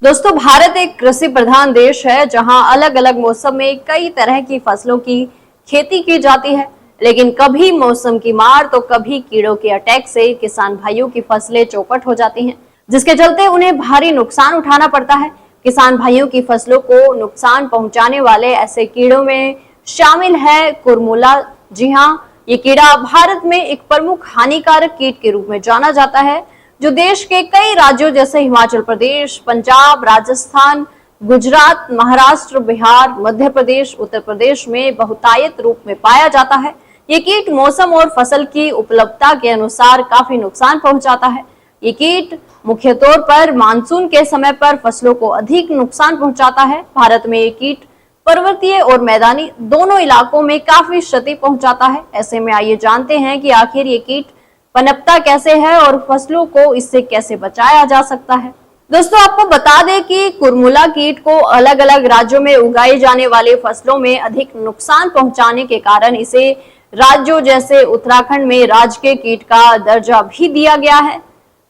दोस्तों, भारत एक कृषि प्रधान देश है जहां अलग अलग मौसम में कई तरह की फसलों की खेती की जाती है। लेकिन कभी मौसम की मार तो कभी कीड़ों के अटैक से किसान भाइयों की फसलें चौपट हो जाती हैं, जिसके चलते उन्हें भारी नुकसान उठाना पड़ता है। किसान भाइयों की फसलों को नुकसान पहुंचाने वाले ऐसे कीड़ों में शामिल है कुरमुला। जी हाँ, ये कीड़ा भारत में एक प्रमुख हानिकारक कीट के रूप में जाना जाता है, जो देश के कई राज्यों जैसे हिमाचल प्रदेश, पंजाब, राजस्थान, गुजरात, महाराष्ट्र, बिहार, मध्य प्रदेश, उत्तर प्रदेश में बहुतायत रूप में पाया जाता है। ये कीट मौसम और फसल की उपलब्धता के अनुसार काफी नुकसान पहुंचाता है। ये कीट मुख्य तौर पर मानसून के समय पर फसलों को अधिक नुकसान पहुंचाता है। भारत में ये कीट पर्वतीय और मैदानी दोनों इलाकों में काफी क्षति पहुंचाता है। ऐसे में आइए जानते हैं कि आखिर ये कीट पनपता कैसे है और फसलों को इससे कैसे बचाया जा सकता है। दोस्तों, आपको बता दें कि कुरमुला कीट को अलग अलग राज्यों में उगाई जाने वाली फसलों में अधिक नुकसान पहुंचाने के कारण इसे राज्यों जैसे उत्तराखंड में राजकीय कीट का दर्जा भी दिया गया है।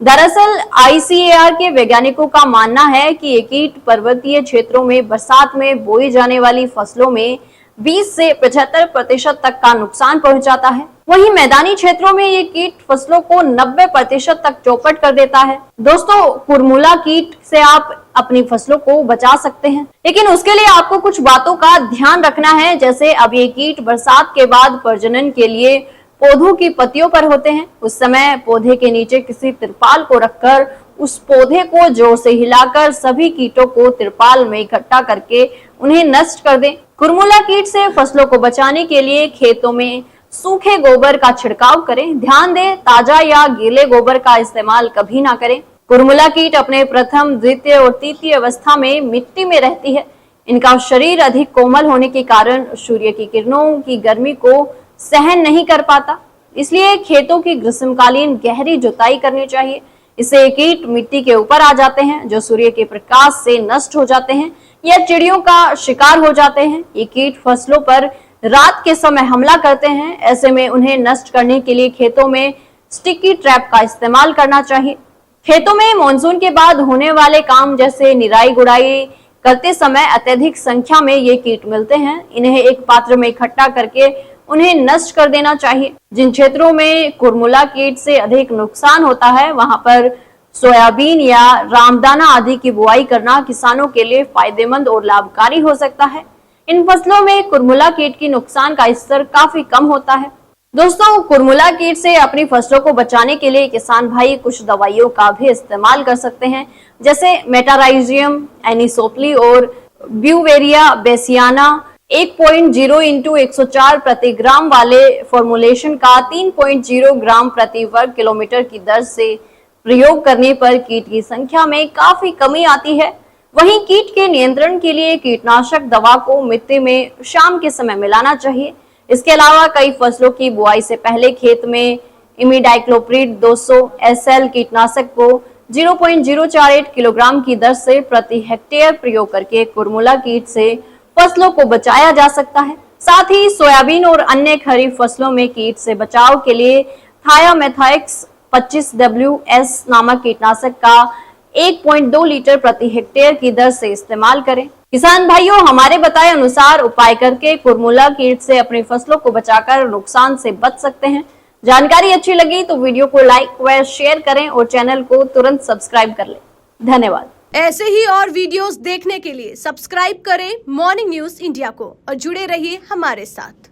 दरअसल ICAR के वैज्ञानिकों का मानना है कि ये कीट पर्वतीय क्षेत्रों में बरसात में बोई जाने वाली फसलों में 20 से 75% तक का नुकसान पहुंचाता है। वहीं मैदानी क्षेत्रों में ये कीट फसलों को 90% तक चौपट कर देता है। दोस्तों, कुरमुला कीट से आप अपनी फसलों को बचा सकते हैं, लेकिन उसके लिए आपको कुछ बातों का ध्यान रखना है। जैसे अब ये कीट बरसात के बाद प्रजनन के लिए पौधों की पत्तियों पर होते हैं। उस समय पौधे के नीचे किसी तिरपाल को रखकर उस पौधे को जोर से हिलाकर सभी कीटों को तिरपाल में इकट्ठा करके उन्हें नष्ट कर दें। कुरमुला कीट से फसलों को बचाने के लिए खेतों में सूखे गोबर का छिड़काव करें। ध्यान दें, ताजा या गीले गोबर का इस्तेमाल कभी ना करें। कुरमुला कीट अपने प्रथम, द्वितीय और तृतीय अवस्था में मिट्टी में रहती है। इनका शरीर अधिक कोमल होने के कारण सूर्य की किरणों की गर्मी को सहन नहीं कर पाता, इसलिए खेतों की ग्रीष्मकालीन गहरी जुताई करनी चाहिए। इससे कीट मिट्टी के ऊपर आ जाते हैं, जो सूर्य के प्रकाश से नष्ट हो जाते हैं या चिड़ियों का शिकार हो जाते हैं। ये कीट फसलों पर रात के समय हमला करते हैं। ऐसे में उन्हें नष्ट करने के लिए खेतों में स्टिकी ट्रैप का इस्तेमाल करना चाहिए। खेतों में मानसून के बाद होने वाले काम जैसे निराई गुड़ाई करते समय अत्यधिक संख्या में ये कीट मिलते हैं। इन्हें एक पात्र में इकट्ठा करके उन्हें नष्ट कर देना चाहिए। जिन क्षेत्रों में कुरमुला कीट से अधिक नुकसान होता है, वहां पर सोयाबीन या रामदाना आदि की बुआई करना किसानों के लिए फायदेमंद और लाभकारी हो सकता है। इन फसलों में कुरमुला कीट की नुकसान का स्तर काफी कम होता है। दोस्तों, कुरमुला कीट से अपनी फसलों को बचाने के लिए किसान भाई कुछ दवाइयों का भी इस्तेमाल कर सकते हैं, जैसे मेटाराइजियम, एनिसोप्ली और ब्यूवेरिया बेसियाना 1.0 × 104 प्रति ग्राम वाले फॉर्मुलेशन का 3.0 ग्राम प्रति वर्ग किलोमीटर की दर से प्रयोग करने पर कीट की संख्या में काफी कमी आती है। वहीं कीट के नियंत्रण के लिए कीटनाशक दवा को मिट्टी में शाम के समय मिलाना चाहिए। इसके अलावा कई फसलों की बुआई से पहले खेत में इमिडाक्लोप्रिड 200 SL कीटनाशक को 0.048 किलोग्राम की दर से प्रति हेक्टेयर प्रयोग करके कुरमुला कीट से फसलों को बचाया जा सकता है। साथ ही सोयाबीन और अन्य खरीफ फसलों में कीट से बचाव के लिए थायामेथाक्स 25WS नामक कीटनाशक का 1.2 लीटर प्रति हेक्टेयर की दर से इस्तेमाल करें। किसान भाइयों, हमारे बताए अनुसार उपाय करके कुरमुला कीट से अपनी फसलों को बचाकर नुकसान से बच सकते हैं। जानकारी अच्छी लगी तो वीडियो को लाइक व शेयर करें और चैनल को तुरंत सब्सक्राइब कर लें। धन्यवाद। ऐसे ही और वीडियोस देखने के लिए सब्सक्राइब करें मॉर्निंग न्यूज इंडिया को और जुड़े रहिए हमारे साथ।